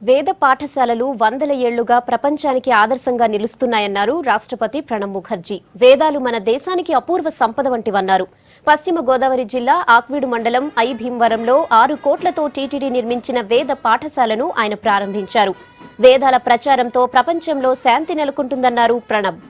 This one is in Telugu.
వేద పాఠశాలలు వందల ఏళ్లుగా ప్రపంచానికి ఆదర్శంగా నిలుస్తున్నాయన్నారు రాష్ట్రపతి ప్రణబ్ ముఖర్జీ. వేదాలు మన దేశానికి అపూర్వ సంపద వంటివన్నారు. పశ్చిమ గోదావరి జిల్లా ఆక్వీడు మండలం ఐ భీమవరంలో 6 కోట్లతో టీటీడీ నిర్మించిన వేద పాఠశాలను ఆయన ప్రారంభించారు. వేదాల ప్రచారంతో ప్రపంచంలో శాంతి నెలకొంటుందన్నారు ప్రణబ్.